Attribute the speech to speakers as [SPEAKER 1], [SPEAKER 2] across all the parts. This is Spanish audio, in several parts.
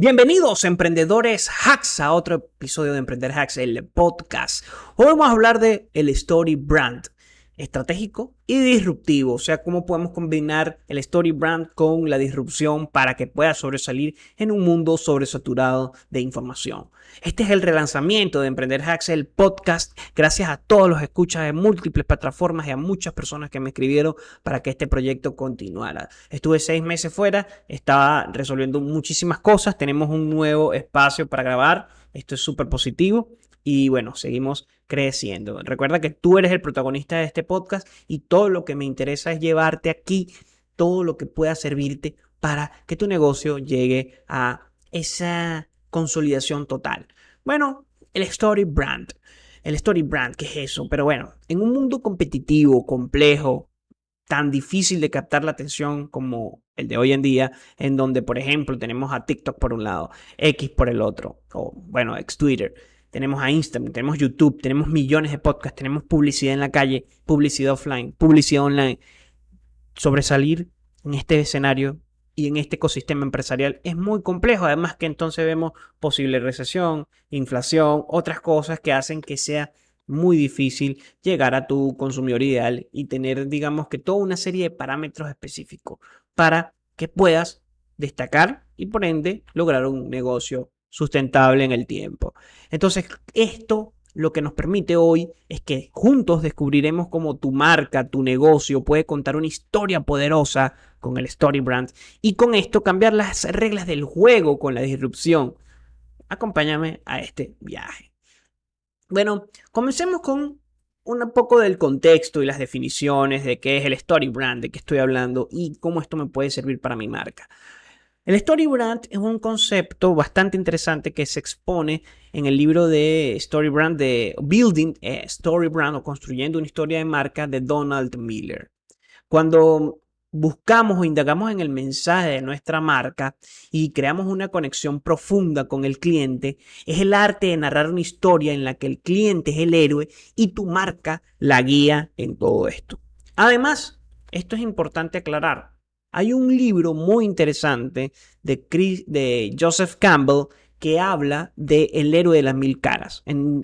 [SPEAKER 1] Bienvenidos, emprendedores hacks, a otro episodio de Emprender Hacks, el podcast. Hoy vamos a hablar de el Story Brand, estratégico y disruptivo. O sea, cómo podemos combinar el Story Brand con la disrupción para que pueda sobresalir en un mundo sobresaturado de información. Este es el relanzamiento de Emprender Hacks, el podcast. Gracias a todos los escuchas de múltiples plataformas y a muchas personas que me escribieron para que este proyecto continuara. Estuve 6 meses fuera, estaba resolviendo muchísimas cosas. Tenemos un nuevo espacio para grabar. Esto es súper positivo. Y bueno, seguimos creciendo. Recuerda que tú eres el protagonista de este podcast y todo lo que me interesa es llevarte aquí todo lo que pueda servirte para que tu negocio llegue a esa consolidación total. Bueno, el Story Brand. El Story Brand, ¿qué es eso? Pero bueno, en un mundo competitivo, complejo, tan difícil de captar la atención como el de hoy en día, en donde, por ejemplo, tenemos a TikTok por un lado, X por el otro, o bueno, ex Twitter, tenemos a Instagram, tenemos YouTube, tenemos millones de podcasts, tenemos publicidad en la calle, publicidad offline, publicidad online. Sobresalir en este escenario y en este ecosistema empresarial es muy complejo, además que entonces vemos posible recesión, inflación, otras cosas que hacen que sea muy difícil llegar a tu consumidor ideal y tener, digamos que toda una serie de parámetros específicos para que puedas destacar y por ende lograr un negocio sustentable en el tiempo. Entonces, esto lo que nos permite hoy es que juntos descubriremos cómo tu marca, tu negocio puede contar una historia poderosa con el Story Brand y con esto cambiar las reglas del juego con la disrupción. Acompáñame a este viaje. Bueno, comencemos con un poco del contexto y las definiciones de qué es el Story Brand, de qué estoy hablando y cómo esto me puede servir para mi marca. El Story Brand es un concepto bastante interesante que se expone en el libro de Story Brand de Building a Story Brand o Construyendo una historia de marca de Donald Miller. Cuando buscamos o indagamos en el mensaje de nuestra marca y creamos una conexión profunda con el cliente, es el arte de narrar una historia en la que el cliente es el héroe y tu marca la guía en todo esto. Además, esto es importante aclarar. Hay un libro muy interesante de Joseph Campbell que habla de El héroe de las mil caras,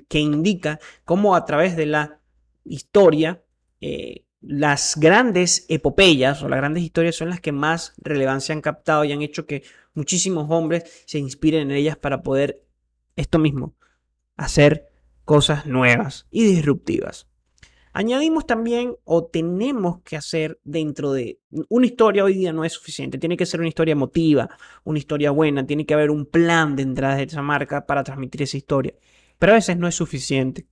[SPEAKER 1] que indica cómo a través de la historia las grandes epopeyas o las grandes historias son las que más relevancia han captado y han hecho que muchísimos hombres se inspiren en ellas para poder esto mismo, hacer cosas nuevas y disruptivas. Añadimos también o tenemos que hacer dentro de una historia hoy día no es suficiente, tiene que ser una historia emotiva, una historia buena, tiene que haber un plan de entrada de esa marca para transmitir esa historia, pero a veces no es suficiente.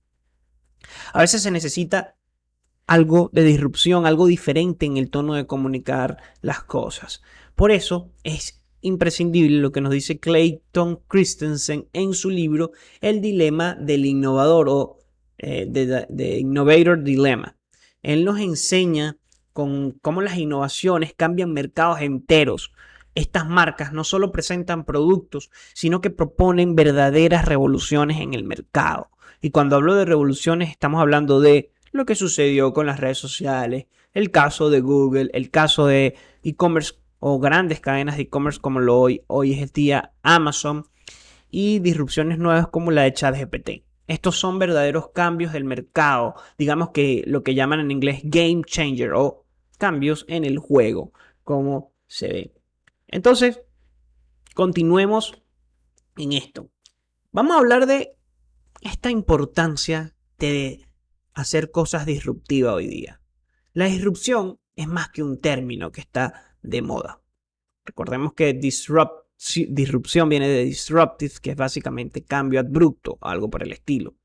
[SPEAKER 1] A veces se necesita algo de disrupción, algo diferente en el tono de comunicar las cosas. Por eso es imprescindible lo que nos dice Clayton Christensen en su libro El dilema del innovador o The Innovator Dilemma. Él nos enseña con cómo las innovaciones cambian mercados enteros. Estas marcas no solo presentan productos, sino que proponen verdaderas revoluciones en el mercado. Y cuando hablo de revoluciones, estamos hablando de lo que sucedió con las redes sociales, el caso de Google, el caso de e-commerce o grandes cadenas de e-commerce como hoy es el día Amazon y disrupciones nuevas como la de ChatGPT. Estos son verdaderos cambios del mercado, digamos que lo que llaman en inglés game changer o cambios en el juego, como se ve. Entonces, continuemos en esto. Vamos a hablar de esta importancia de hacer cosas disruptivas hoy día. La disrupción es más que un término que está de moda. Recordemos que disrupción viene de disruptive, que es básicamente cambio abrupto, algo por el estilo.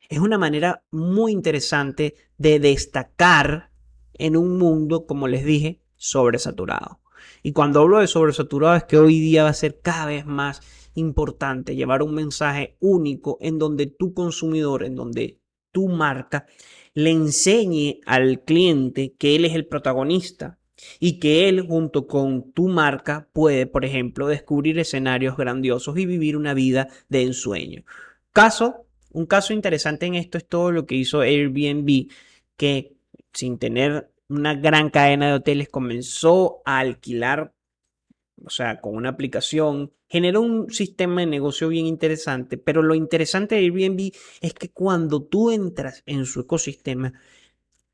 [SPEAKER 1] Es una manera muy interesante de destacar en un mundo, como les dije, sobresaturado. Y cuando hablo de sobresaturado es que hoy día va a ser cada vez más importante llevar un mensaje único en donde tu consumidor, en donde tu marca le enseñe al cliente que él es el protagonista y que él junto con tu marca puede, por ejemplo, descubrir escenarios grandiosos y vivir una vida de ensueño. Un caso interesante en esto es todo lo que hizo Airbnb, que sin tener una gran cadena de hoteles comenzó a alquilar, o sea, con una aplicación Genera un sistema de negocio bien interesante, pero lo interesante de Airbnb es que cuando tú entras en su ecosistema,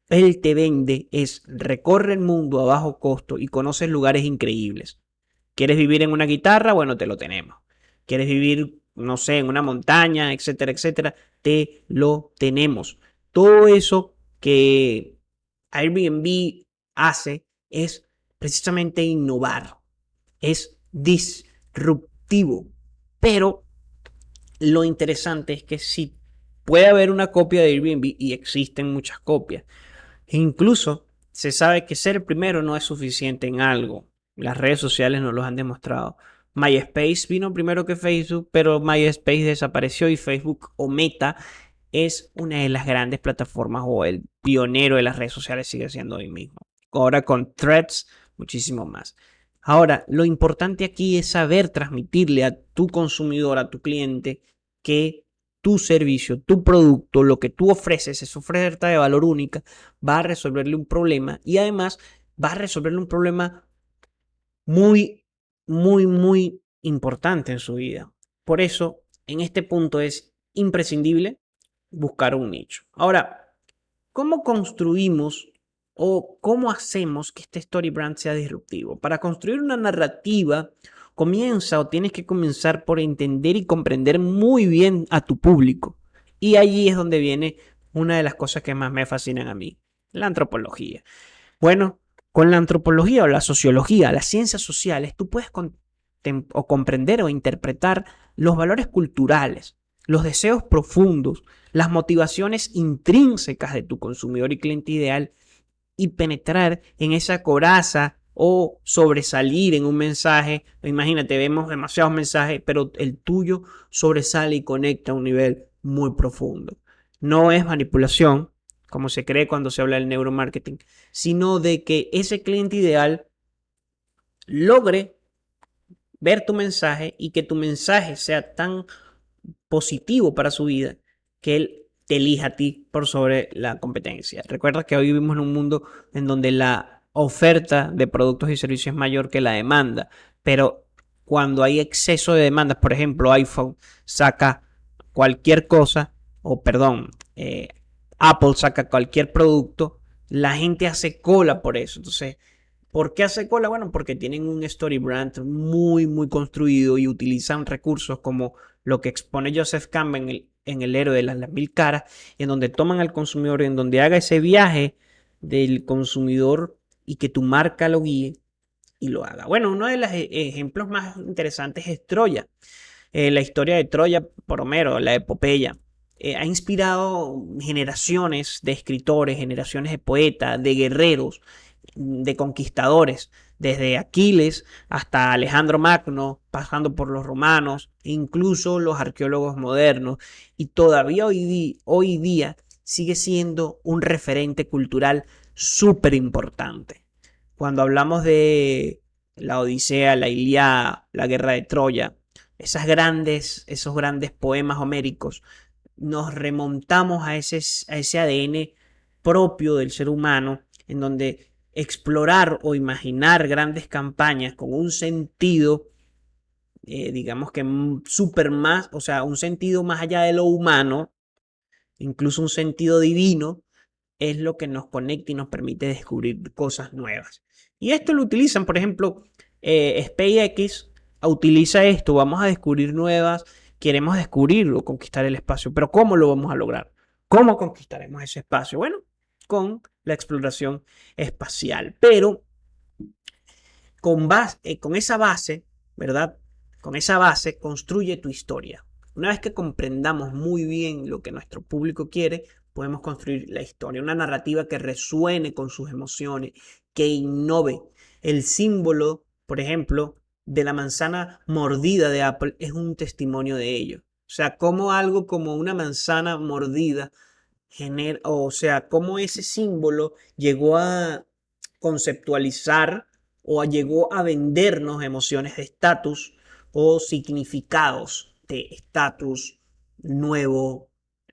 [SPEAKER 1] él te vende es recorre el mundo a bajo costo y conoces lugares increíbles. ¿Quieres vivir en una guitarra? Bueno, te lo tenemos. ¿Quieres vivir, no sé, en una montaña, etcétera, etcétera? Te lo tenemos. Todo eso que Airbnb hace es precisamente innovar, es disruptivo. Pero lo interesante es que si puede haber una copia de Airbnb y existen muchas copias, e incluso se sabe que ser primero no es suficiente en algo. Las redes sociales nos lo han demostrado. MySpace vino primero que Facebook, pero MySpace desapareció y Facebook o Meta es una de las grandes plataformas o el pionero de las redes sociales sigue siendo hoy mismo. Ahora con Threads, muchísimo más. Ahora, lo importante aquí es saber transmitirle a tu consumidor, a tu cliente, que tu servicio, tu producto, lo que tú ofreces, esa oferta de valor única, va a resolverle un problema y además va a resolverle un problema muy, muy importante en su vida. Por eso, en este punto es imprescindible buscar un nicho. Ahora, ¿cómo construimos o cómo hacemos que este story brand sea disruptivo? Para construir una narrativa, comienza o tienes que comenzar por entender y comprender muy bien a tu público. Y allí es donde viene una de las cosas que más me fascinan a mí, la antropología. Bueno, con la antropología o la sociología, las ciencias sociales, tú puedes o comprender o interpretar los valores culturales, los deseos profundos, las motivaciones intrínsecas de tu consumidor y cliente ideal y penetrar en esa coraza o sobresalir en un mensaje. Imagínate, vemos demasiados mensajes, pero el tuyo sobresale y conecta a un nivel muy profundo. No es manipulación, como se cree cuando se habla del neuromarketing, sino de que ese cliente ideal logre ver tu mensaje y que tu mensaje sea tan positivo para su vida que él te elija a ti por sobre la competencia. Recuerda que hoy vivimos en un mundo en donde la oferta de productos y servicios es mayor que la demanda, pero cuando hay exceso de demandas, por ejemplo, iPhone saca cualquier cosa, o perdón, Apple saca cualquier producto, la gente hace cola por eso. Entonces, ¿por qué hace cola? Bueno, porque tienen un story brand muy construido y utilizan recursos como lo que expone Joseph Campbell en el héroe de las mil caras, en donde toman al consumidor, en donde haga ese viaje del consumidor y que tu marca lo guíe y lo haga. Bueno, uno de los ejemplos más interesantes es Troya. La historia de Troya por Homero, la epopeya. Ha inspirado generaciones de escritores, generaciones de poetas, de guerreros, de conquistadores, desde Aquiles hasta Alejandro Magno, pasando por los romanos, incluso los arqueólogos modernos, y todavía hoy día sigue siendo un referente cultural súper importante. Cuando hablamos de la Odisea, la Ilíada, la Guerra de Troya, esos grandes poemas homéricos, nos remontamos a ese ADN propio del ser humano, en donde explorar o imaginar grandes campañas con un sentido, digamos que súper más, o sea, un sentido más allá de lo humano, incluso un sentido divino, es lo que nos conecta y nos permite descubrir cosas nuevas. Y esto lo utilizan, por ejemplo, SpaceX utiliza esto, vamos a descubrir nuevas, queremos descubrir o conquistar el espacio, pero ¿cómo lo vamos a lograr? ¿Cómo conquistaremos ese espacio? Bueno, con la exploración espacial, pero con esa base, ¿verdad? Con esa base construye tu historia. Una vez que comprendamos muy bien lo que nuestro público quiere, podemos construir la historia, una narrativa que resuene con sus emociones, que innove. El símbolo, por ejemplo, de la manzana mordida de Apple es un testimonio de ello. O sea, como algo como una manzana mordida o sea, cómo ese símbolo llegó a conceptualizar o llegó a vendernos emociones de estatus o significados de estatus nuevo,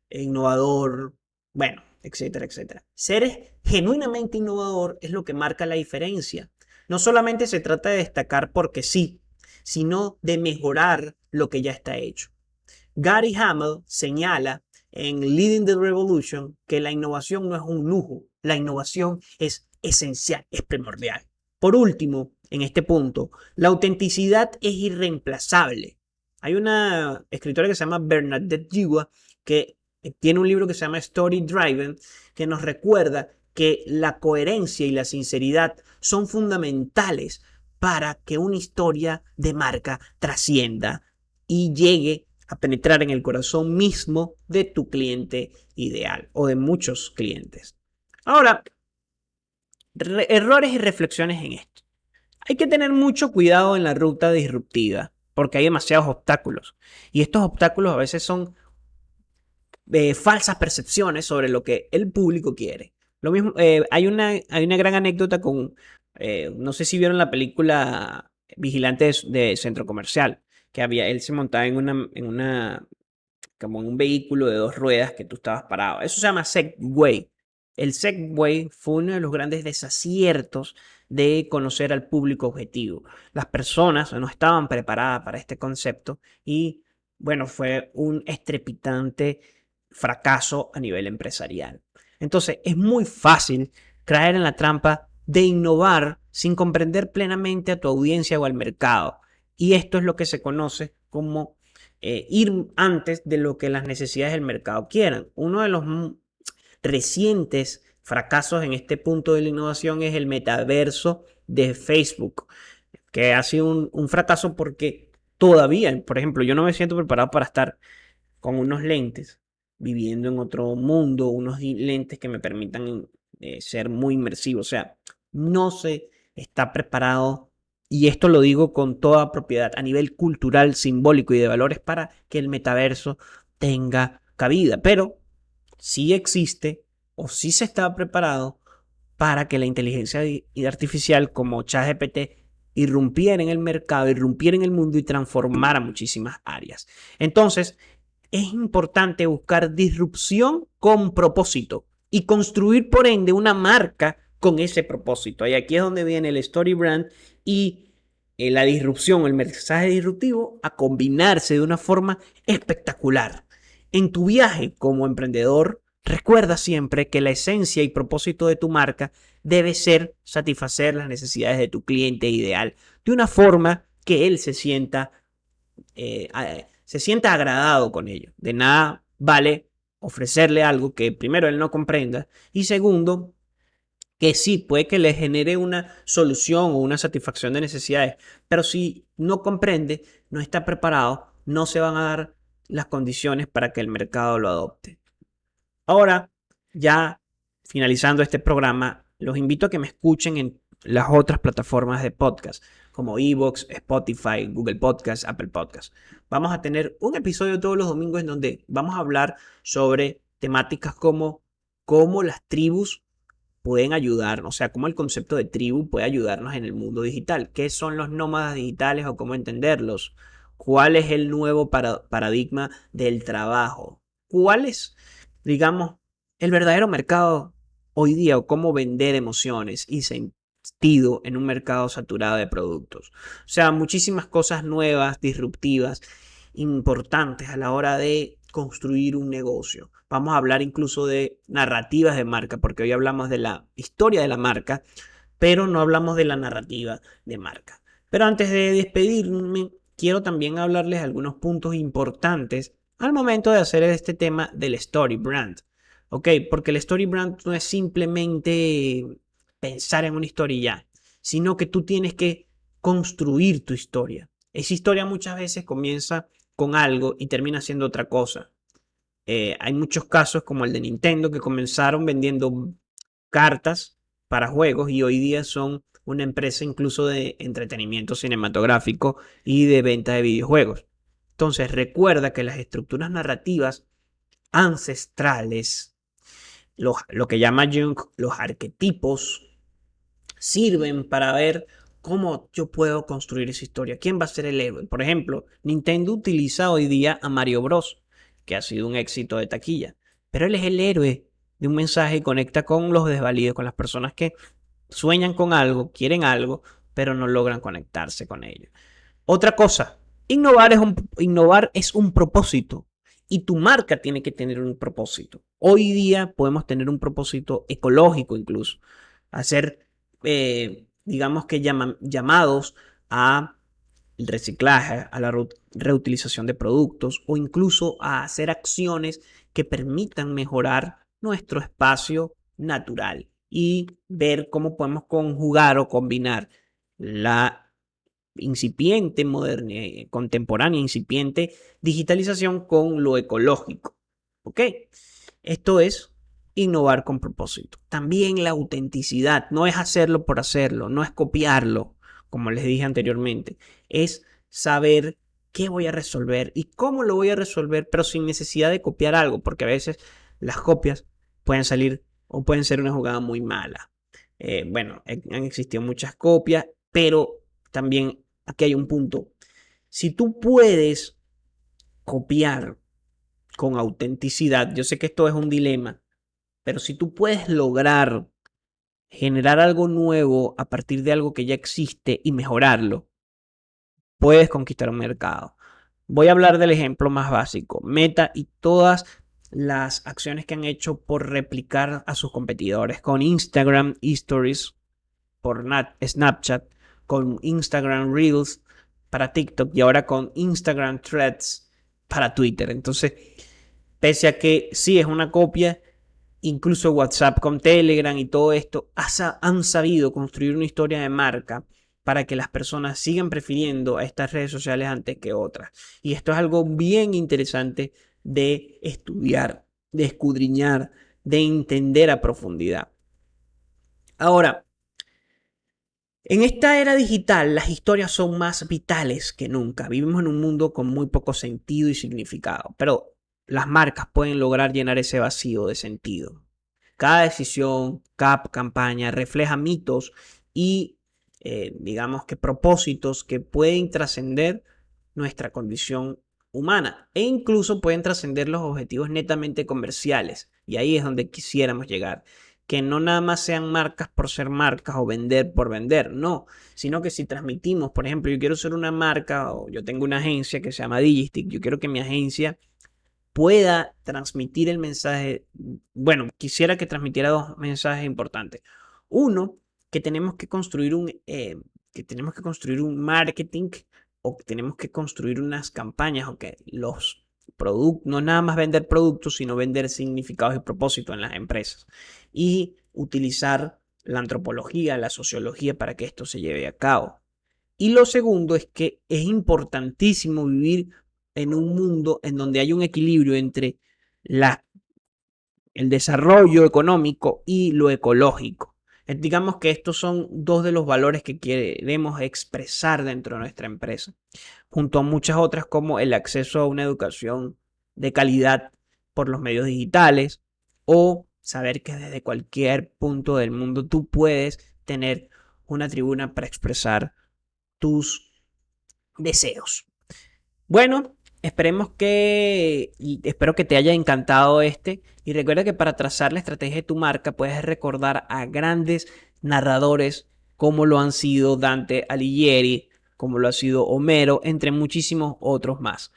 [SPEAKER 1] innovador, bueno, etcétera, etcétera. Ser genuinamente innovador es lo que marca la diferencia. No solamente se trata de destacar porque sí, sino de mejorar lo que ya está hecho. Gary Hamel señala en Leading the Revolution que la innovación no es un lujo, la innovación es esencial, es primordial. Por último, en este punto, la autenticidad es irreemplazable. Hay una escritora que se llama Bernadette Jiwa que tiene un libro que se llama Story Driven, que nos recuerda que la coherencia y la sinceridad son fundamentales para que una historia de marca trascienda y llegue a penetrar en el corazón mismo de tu cliente ideal o de muchos clientes. Ahora, errores y reflexiones en esto. Hay que tener mucho cuidado en la ruta disruptiva porque hay demasiados obstáculos y estos obstáculos a veces son falsas percepciones sobre lo que el público quiere. Lo mismo, hay una gran anécdota con, no sé si vieron la película Vigilantes de Centro Comercial, que él se montaba como en un vehículo de dos ruedas que tú estabas parado. Eso se llama Segway. El Segway fue uno de los grandes desaciertos de conocer al público objetivo. Las personas no estaban preparadas para este concepto y, bueno, fue un estrepitante fracaso a nivel empresarial. Entonces, es muy fácil caer en la trampa de innovar sin comprender plenamente a tu audiencia o al mercado. Y esto es lo que se conoce como ir antes de lo que las necesidades del mercado quieran. Uno de los recientes fracasos en este punto de la innovación es el metaverso de Facebook, que ha sido un fracaso porque todavía, por ejemplo, yo no me siento preparado para estar con unos lentes, viviendo en otro mundo, unos lentes que me permitan ser muy inmersivo. O sea, no se está preparado, y esto lo digo con toda propiedad, a nivel cultural, simbólico y de valores para que el metaverso tenga cabida. Pero sí existe o sí se está preparado para que la inteligencia artificial como ChatGPT irrumpiera en el mercado, irrumpiera en el mundo y transformara muchísimas áreas. Entonces, es importante buscar disrupción con propósito y construir por ende una marca con ese propósito. Y aquí es donde viene el story brand y la disrupción, el mensaje disruptivo a combinarse de una forma espectacular. En tu viaje como emprendedor, recuerda siempre que la esencia y propósito de tu marca debe ser satisfacer las necesidades de tu cliente ideal de una forma que él se sienta agradado con ello. De nada vale ofrecerle algo que primero él no comprenda y segundo, que sí, puede que le genere una solución o una satisfacción de necesidades, pero si no comprende, no está preparado, no se van a dar las condiciones para que el mercado lo adopte. Ahora, ya finalizando este programa, los invito a que me escuchen en las otras plataformas de podcast, como Evox, Spotify, Google Podcast, Apple Podcast. Vamos a tener un episodio todos los domingos en donde vamos a hablar sobre temáticas como cómo las tribus pueden ayudarnos, o sea, cómo el concepto de tribu puede ayudarnos en el mundo digital. ¿Qué son los nómadas digitales o cómo entenderlos? ¿Cuál es el nuevo paradigma del trabajo? ¿Cuál es, digamos, el verdadero mercado hoy día o cómo vender emociones y sentido en un mercado saturado de productos? O sea, muchísimas cosas nuevas, disruptivas, importantes a la hora de construir un negocio. Vamos a hablar incluso de narrativas de marca, porque hoy hablamos de la historia de la marca, pero no hablamos de la narrativa de marca. Pero antes de despedirme, quiero también hablarles algunos puntos importantes al momento de hacer este tema del story brand. ¿Ok? Porque el story brand no es simplemente pensar en una historia y ya, sino que tú tienes que construir tu historia. Esa historia muchas veces comienza con algo y termina siendo otra cosa. Hay muchos casos como el de Nintendo que comenzaron vendiendo cartas para juegos y hoy día son una empresa incluso de entretenimiento cinematográfico y de venta de videojuegos. Entonces recuerda que las estructuras narrativas ancestrales, lo que llama Jung los arquetipos, sirven para ver cómo yo puedo construir esa historia. ¿Quién va a ser el héroe? Por ejemplo, Nintendo utiliza hoy día a Mario Bros, que ha sido un éxito de taquilla, pero él es el héroe de un mensaje y conecta con los desvalidos, con las personas que sueñan con algo, quieren algo, pero no logran conectarse con ello. Otra cosa, innovar es un propósito y tu marca tiene que tener un propósito. Hoy día podemos tener un propósito ecológico incluso, hacer, digamos que llamados a el reciclaje, a la reutilización de productos o incluso a hacer acciones que permitan mejorar nuestro espacio natural y ver cómo podemos conjugar o combinar la incipiente, contemporánea, incipiente digitalización con lo ecológico. ¿Ok? Esto es innovar con propósito. También la autenticidad, no es hacerlo por hacerlo, no es copiarlo, como les dije anteriormente, es saber qué voy a resolver y cómo lo voy a resolver, pero sin necesidad de copiar algo, porque a veces las copias pueden salir o pueden ser una jugada muy mala. Bueno, han existido muchas copias, pero también aquí hay un punto. Si tú puedes copiar con autenticidad, yo sé que esto es un dilema, pero si tú puedes lograr generar algo nuevo a partir de algo que ya existe y mejorarlo, puedes conquistar un mercado. Voy a hablar del ejemplo más básico, Meta y todas las acciones que han hecho por replicar a sus competidores con Instagram Stories, por Snapchat, con Instagram Reels para TikTok y ahora con Instagram Threads para Twitter. Entonces, pese a que sí es una copia, incluso WhatsApp con Telegram y todo esto han sabido construir una historia de marca para que las personas sigan prefiriendo a estas redes sociales antes que otras. Y esto es algo bien interesante de estudiar, de escudriñar, de entender a profundidad. Ahora, en esta era digital, las historias son más vitales que nunca. Vivimos en un mundo con muy poco sentido y significado, pero las marcas pueden lograr llenar ese vacío de sentido. Cada decisión, cada campaña refleja mitos y, digamos que propósitos que pueden trascender nuestra condición humana e incluso pueden trascender los objetivos netamente comerciales. Y ahí es donde quisiéramos llegar, que no nada más sean marcas por ser marcas o vender por vender, no, sino que si transmitimos, por ejemplo, yo quiero ser una marca o yo tengo una agencia que se llama Digistick, yo quiero que mi agencia pueda transmitir el mensaje. Bueno, quisiera que transmitiera dos mensajes importantes. Uno, que tenemos que construir un marketing o que tenemos que construir unas campañas o que los productos, no nada más vender productos, sino vender significados y propósitos en las empresas. Y utilizar la antropología, la sociología para que esto se lleve a cabo. Y lo segundo es que es importantísimo vivir en un mundo en donde hay un equilibrio entre el desarrollo económico y lo ecológico. Digamos que estos son dos de los valores que queremos expresar dentro de nuestra empresa, junto a muchas otras como el acceso a una educación de calidad por los medios digitales o saber que desde cualquier punto del mundo tú puedes tener una tribuna para expresar tus deseos. Bueno, espero que te haya encantado y recuerda que para trazar la estrategia de tu marca puedes recordar a grandes narradores como lo han sido Dante Alighieri, como lo ha sido Homero, entre muchísimos otros más.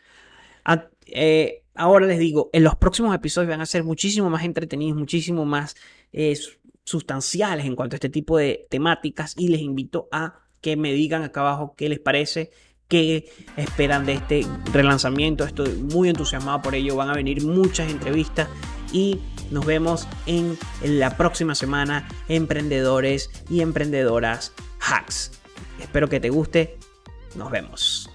[SPEAKER 1] Ahora les digo, en los próximos episodios van a ser muchísimo más entretenidos, muchísimo más sustanciales en cuanto a este tipo de temáticas y les invito a que me digan acá abajo qué les parece, qué esperan de este relanzamiento. Estoy muy entusiasmado por ello, van a venir muchas entrevistas y nos vemos en la próxima semana, emprendedores y emprendedoras hacks. Espero que te guste, nos vemos.